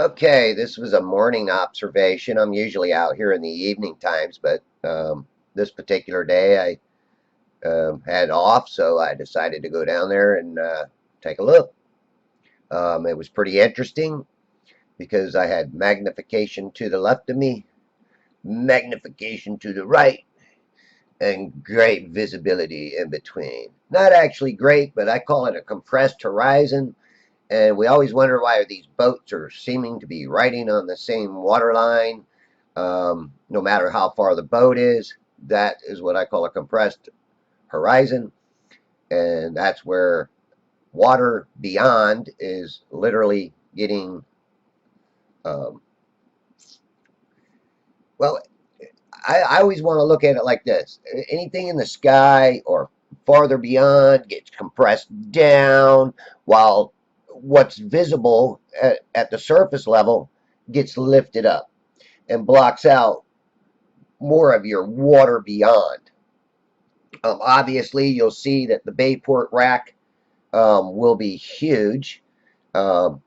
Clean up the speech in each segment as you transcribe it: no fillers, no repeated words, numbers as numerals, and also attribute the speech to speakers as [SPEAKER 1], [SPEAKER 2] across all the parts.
[SPEAKER 1] Okay, this was a morning observation. I'm usually out here in the evening times, but this particular day I had off, so I decided to go down there and take a look. It was pretty interesting because I had magnification to the left of me, magnification to the right, and great visibility in between. Not actually great, but I call it a compressed horizon. And we always wonder why these boats are seeming to be riding on the same water line, no matter how far the boat is. That is what I call a compressed horizon, and that's where water beyond is literally getting, um, well, I always want to look at it like this. Anything in the sky or farther beyond gets compressed down, while what's visible at the surface level gets lifted up and blocks out more of your water beyond. Obviously, you'll see that the Bayport rack will be huge. Um,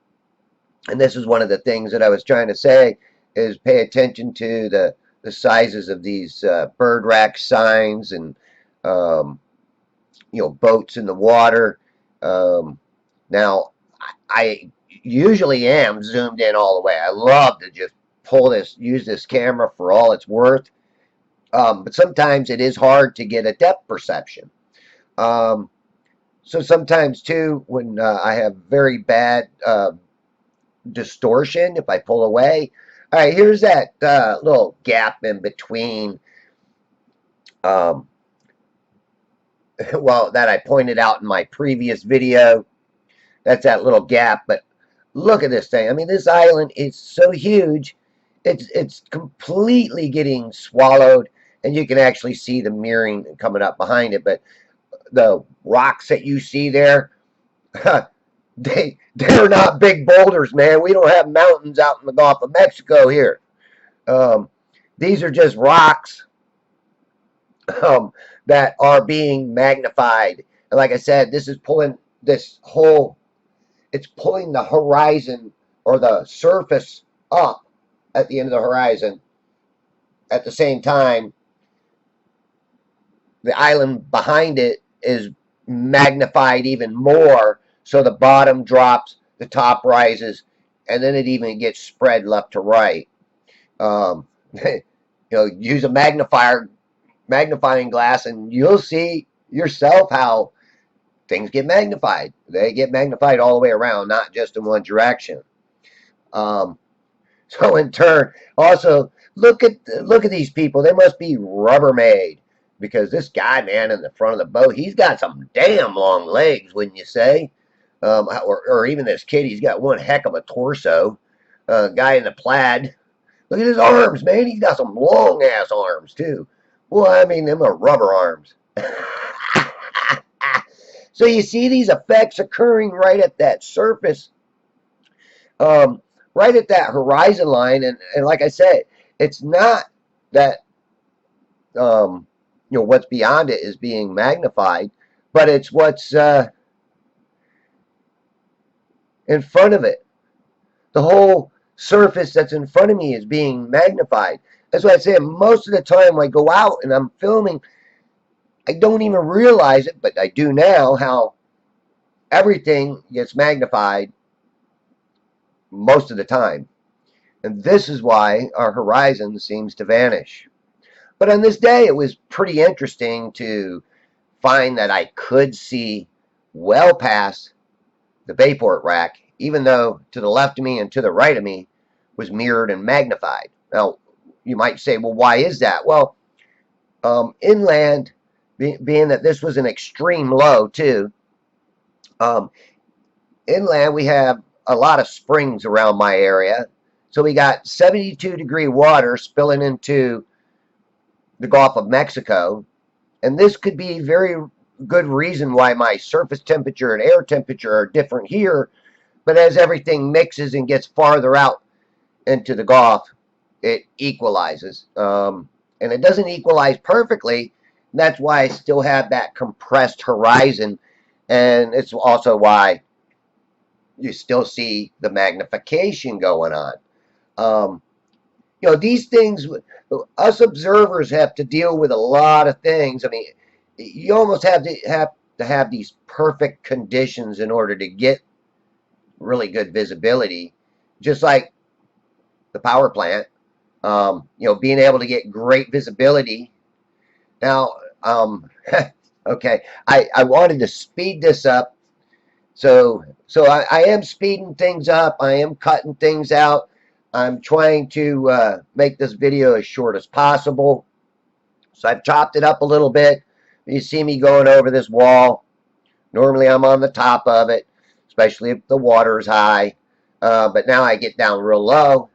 [SPEAKER 1] and this is one of the things that I was trying to say is pay attention to the sizes of these bird rack signs and um, boats in the water. Um, now, I usually am zoomed in all the way. I love to just use this camera for all it's worth. But sometimes it is hard to get a depth perception. Um, so sometimes too, when I have very bad distortion, if I pull away, all right, here's that little gap in between. Um, well, that I pointed out in my previous video. That's that little gap. But look at this thing. I mean, this island is so huge. It's completely getting swallowed, and you can actually see the mirroring coming up behind it. But the rocks that you see there, they're not big boulders, man. We don't have mountains out in the Gulf of Mexico here. Um, these are just rocks um, that are being magnified. And like I said, this is pulling this whole. It's pulling the horizon or the surface up at the end of the horizon. At the same time, the island behind it is magnified even more. So the bottom drops, the top rises, and then it even gets spread left to right. Use a magnifying glass, and you'll see yourself how things get magnified. They get magnified all the way around, not just in one direction. Um, so in turn, also look at these people. They must be Rubbermaid, because this guy, man, in the front of the boat, he's got some damn long legs, wouldn't you say? Or even this kid, he's got one heck of a torso. Guy in the plaid, look at his arms, man. He's got some long ass arms too. Well, I mean, them are rubber arms. So you see these effects occurring right at that surface, um, right at that horizon line, and like I said, it's not that what's beyond it is being magnified, but it's what's in front of it. The whole surface that's in front of me is being magnified. That's why I say most of the time when I go out and I'm filming, I don't even realize it, but I do now, how everything gets magnified most of the time. And this is why our horizon seems to vanish. But on this day, it was pretty interesting to find that I could see well past the Bayport rack, even though to the left of me and to the right of me was mirrored and magnified. Now, you might say, well, why is that? Well, inland, being that this was an extreme low too, um, inland we have a lot of springs around my area. So we got 72-degree water spilling into the Gulf of Mexico. And this could be very good reason why my surface temperature and air temperature are different here. But as everything mixes and gets farther out into the Gulf, it equalizes. And it doesn't equalize perfectly. That's why I still have that compressed horizon. And it's also why you still see the magnification going on. Um, you know, these things, us observers have to deal with a lot of things. I mean, you almost have these perfect conditions in order to get really good visibility, just like the power plant. You know, being able to get great visibility. Now, okay, I wanted to speed this up. So I am speeding things up. I am cutting things out. I'm trying to make this video as short as possible. So I've chopped it up a little bit. You see me going over this wall. Normally I'm on the top of it, especially if the water's high. But now I get down real low.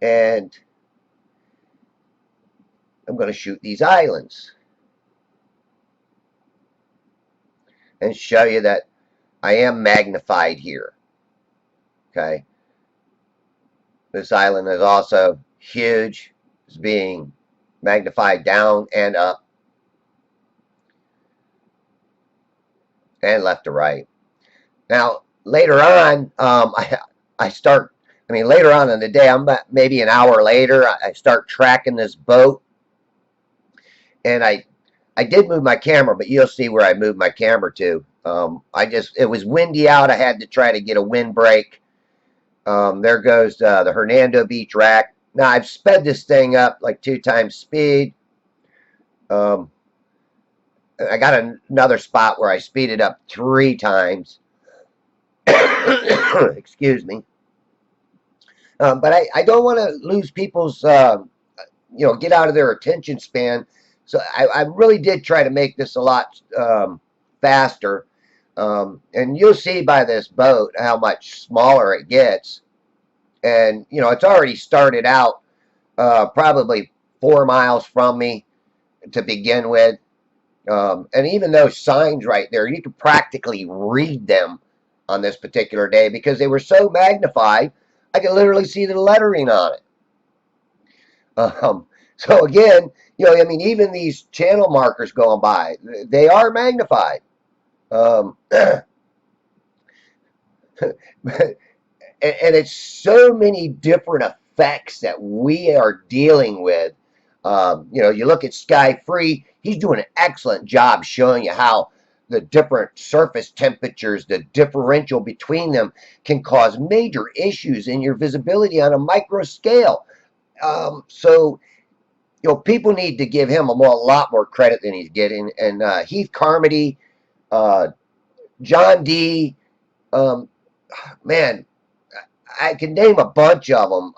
[SPEAKER 1] And I'm going to shoot these islands and show you that I am magnified here. Okay. This island is also huge. It's being magnified down and up and left to right. Now, later on, later on in the day, I'm about maybe an hour later, I start tracking this boat. And I did move my camera, but you'll see where I moved my camera to. It was windy out. I had to try to get a windbreak. There goes the Hernando Beach rack. Now, I've sped this thing up like 2 times speed. I got another spot where I speeded up 3 times. Excuse me. But I don't want to lose people's, get out of their attention span. So I really did try to make this a lot faster. And you'll see by this boat how much smaller it gets. And, you know, it's already started out probably 4 miles from me to begin with. And even those signs right there, you could practically read them on this particular day because they were so magnified, I could literally see the lettering on it. So again, you know, I mean, even these channel markers going by, they are magnified. And it's so many different effects that we are dealing with. You know, you look at Sky Free, he's doing an excellent job showing you how the different surface temperatures, the differential between them can cause major issues in your visibility on a micro scale. So, you know, people need to give him a lot more credit than he's getting. And Heath Carmody, John D, man, I can name a bunch of them.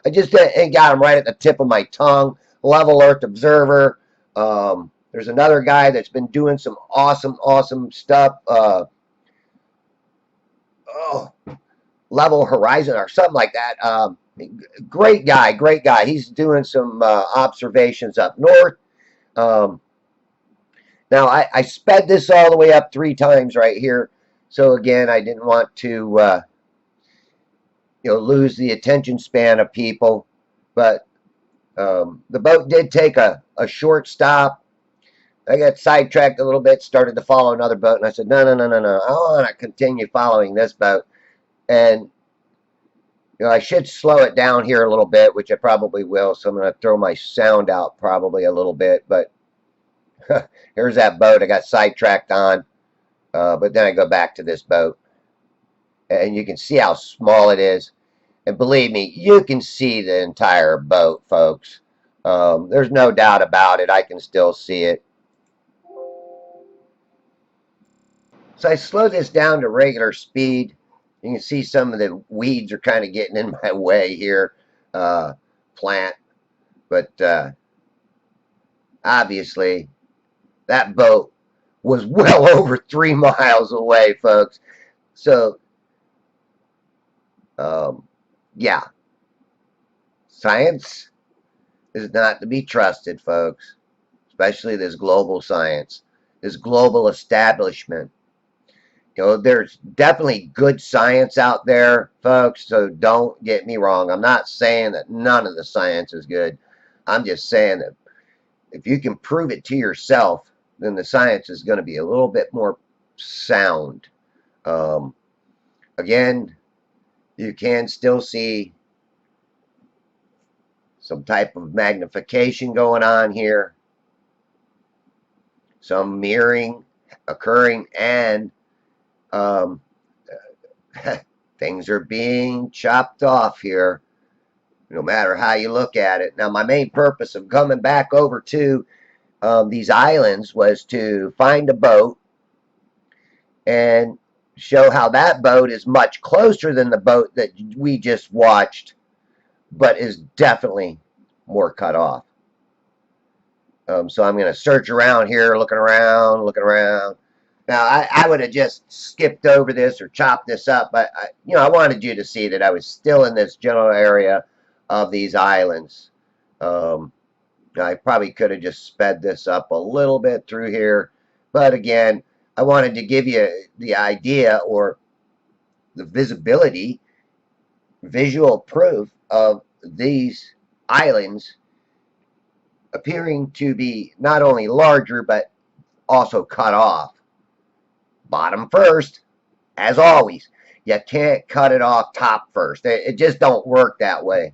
[SPEAKER 1] I just ain't got them right at the tip of my tongue. Level Earth Observer. There's another guy that's been doing some awesome stuff. Level Horizon or something like that. Great guy. He's doing some observations up north. Now, I sped this all the way up 3 times right here. So again, I didn't want to lose the attention span of people. But the boat did take a short stop. I got sidetracked a little bit, started to follow another boat, and I said, no. I want to continue following this boat. And I should slow it down here a little bit, which I probably will. So I'm going to throw my sound out probably a little bit. But here's that boat I got sidetracked on. But then I go back to this boat. And you can see how small it is. And believe me, you can see the entire boat, folks. There's no doubt about it. I can still see it. So I slow this down to regular speed. You can see some of the weeds are kind of getting in my way here. Plant. But obviously, that boat was well over 3 miles away, folks. So, yeah. Science is not to be trusted, folks. Especially this global science, this global establishment. There's definitely good science out there, folks, so don't get me wrong. I'm not saying that none of the science is good. I'm just saying that if you can prove it to yourself, then the science is going to be a little bit more sound. Again, you can still see some type of magnification going on here, some mirroring occurring, and um, things are being chopped off here, no matter how you look at it. Now, my main purpose of coming back over to these islands was to find a boat and show how that boat is much closer than the boat that we just watched, but is definitely more cut off. So I'm going to search around here, looking around, looking around. Now, I would have just skipped over this or chopped this up, but I wanted you to see that I was still in this general area of these islands. I probably could have just sped this up a little bit through here, but again, I wanted to give you the idea or the visibility, visual proof of these islands appearing to be not only larger but also cut off. Bottom first, as always. You can't cut it off top first. It just don't work that way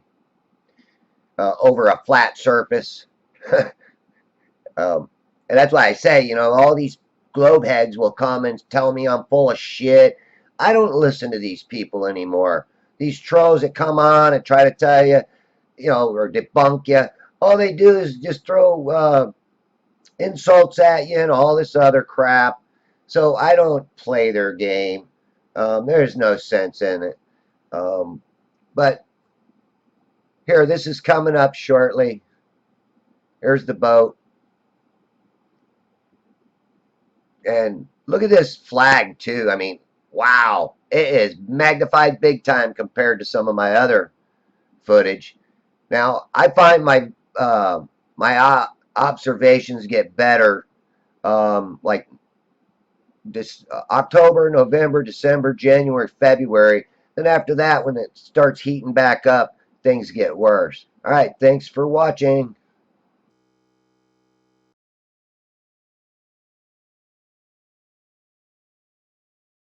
[SPEAKER 1] over a flat surface. And that's why I say, all these globe heads will come and tell me I'm full of shit. I don't listen to these people anymore. These trolls that come on and try to tell you, or debunk you, all they do is just throw insults at you and all this other crap. So I don't play their game. There's no sense in it. But here, this is coming up shortly. Here's the boat. And look at this flag, too. I mean, wow. It is magnified big time compared to some of my other footage. Now, I find my observations get better, like this October, November, December, January, February. Then after that, when it starts heating back up, things get worse. All right, thanks for watching.